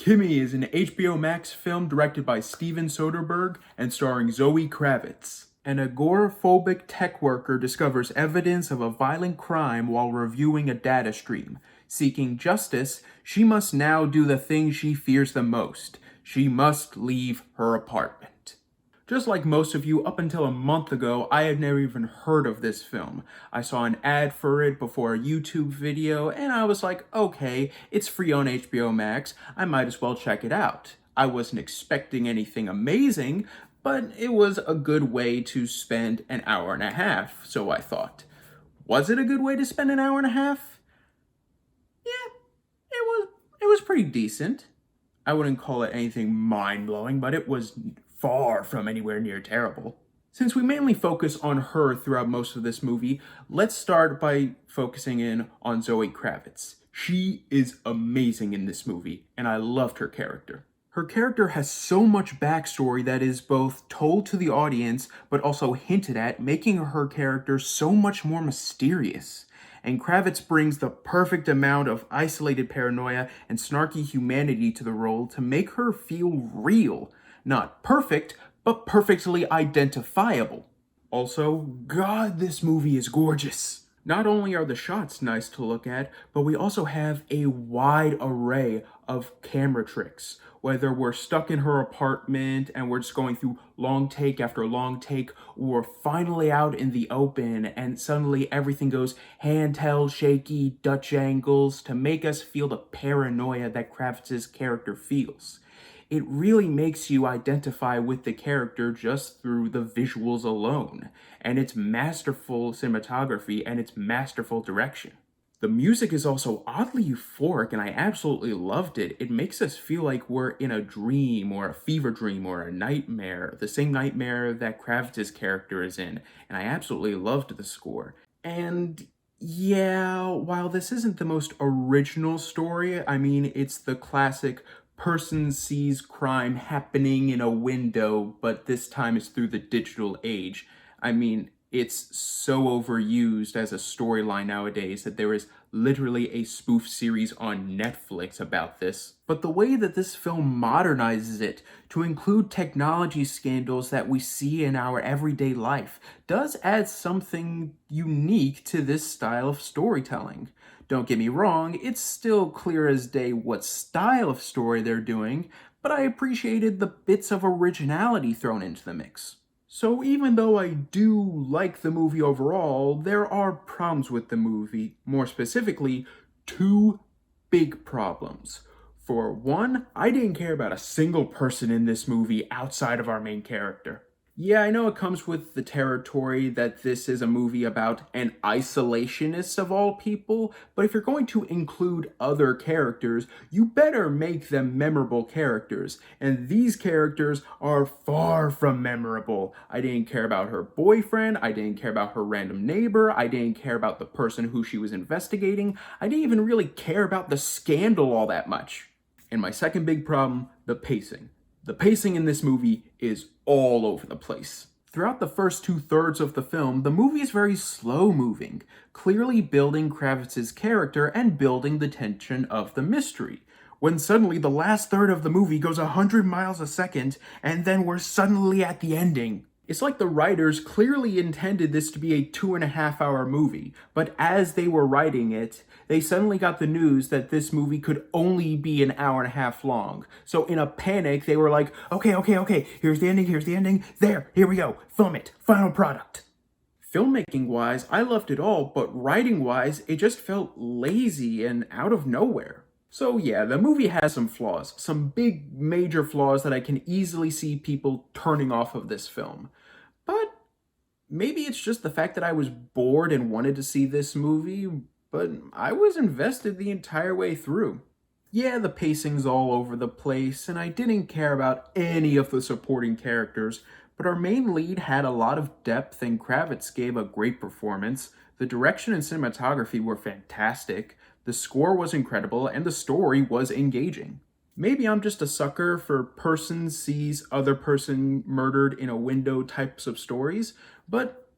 Kimi is an HBO Max film directed by Steven Soderbergh and starring Zoe Kravitz. An agoraphobic tech worker discovers evidence of a violent crime while reviewing a data stream. Seeking justice, she must now do the thing she fears the most. She must leave her apartment. Just like most of you, up until a month ago, I had never even heard of this film. I saw an ad for it before a YouTube video, and I was like, okay, it's free on HBO Max, I might as well check it out. I wasn't expecting anything amazing, but it was a good way to spend an hour and a half, so I thought. Was it a good way to spend an hour and a half? Yeah, it was pretty decent. I wouldn't call it anything mind-blowing, but it was far from anywhere near terrible. Since we mainly focus on her throughout most of this movie, let's start by focusing in on Zoe Kravitz. She is amazing in this movie, and I loved her character. Her character has so much backstory that is both told to the audience, but also hinted at, making her character so much more mysterious. And Kravitz brings the perfect amount of isolated paranoia and snarky humanity to the role to make her feel real. Not perfect, but perfectly identifiable. Also, God, this movie is gorgeous. Not only are the shots nice to look at, but we also have a wide array of camera tricks. Whether we're stuck in her apartment and we're just going through long take after long take, or we're finally out in the open and suddenly everything goes handheld, shaky, Dutch angles to make us feel the paranoia that Kravitz's character feels. It really makes you identify with the character just through the visuals alone, and its masterful cinematography and its masterful direction. The music is also oddly euphoric, and I absolutely loved it. It makes us feel like we're in a dream, or a fever dream, or a nightmare, the same nightmare that Kravitz's character is in, and I absolutely loved the score. And yeah, while this isn't the most original story, I mean, it's the classic person sees crime happening in a window, but this time it's through the digital age. I mean, it's so overused as a storyline nowadays that there is literally a spoof series on Netflix about this. But the way that this film modernizes it to include technology scandals that we see in our everyday life does add something unique to this style of storytelling. Don't get me wrong, it's still clear as day what style of story they're doing, but I appreciated the bits of originality thrown into the mix. So even though I do like the movie overall, there are problems with the movie. More specifically, two big problems. For one, I didn't care about a single person in this movie outside of our main character. Yeah, I know it comes with the territory that this is a movie about an isolationist of all people, but if you're going to include other characters, you better make them memorable characters, and these characters are far from memorable. I didn't care about her boyfriend, I didn't care about her random neighbor, I didn't care about the person who she was investigating, I didn't even really care about the scandal all that much. And my second big problem, the pacing. The pacing in this movie is all over the place. Throughout the first 2/3 of the film, the movie is very slow-moving, clearly building Kravitz's character and building the tension of the mystery. When suddenly the last third of the movie goes 100 miles a second, and then we're suddenly at the ending. It's like the writers clearly intended this to be a 2.5-hour movie, but as they were writing it, they suddenly got the news that this movie could only be an hour and a half long. So in a panic, they were like, okay, here's the ending, there, here we go, film it, final product. Filmmaking-wise, I loved it all, but writing-wise, it just felt lazy and out of nowhere. So yeah, the movie has some flaws, some big major flaws that I can easily see people turning off of this film. But maybe it's just the fact that I was bored and wanted to see this movie, but I was invested the entire way through. Yeah, the pacing's all over the place, and I didn't care about any of the supporting characters, but our main lead had a lot of depth and Kravitz gave a great performance. The direction and cinematography were fantastic, the score was incredible, and the story was engaging. Maybe I'm just a sucker for person sees other person murdered in a window types of stories, but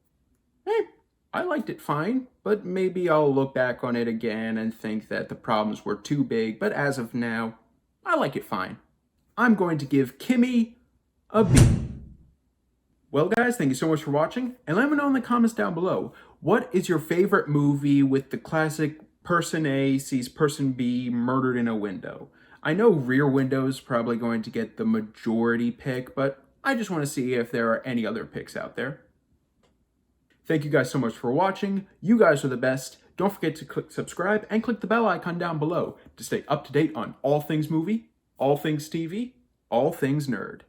hey, I liked it fine, but maybe I'll look back on it again and think that the problems were too big, but as of now, I like it fine. I'm going to give Kimi a B. Well, guys, thank you so much for watching, and let me know in the comments down below, what is your favorite movie with the classic person A sees person B murdered in a window? I know Rear Window is probably going to get the majority pick, but I just want to see if there are any other picks out there. Thank you guys so much for watching. You guys are the best. Don't forget to click subscribe and click the bell icon down below to stay up to date on all things movie, all things TV, all things nerd.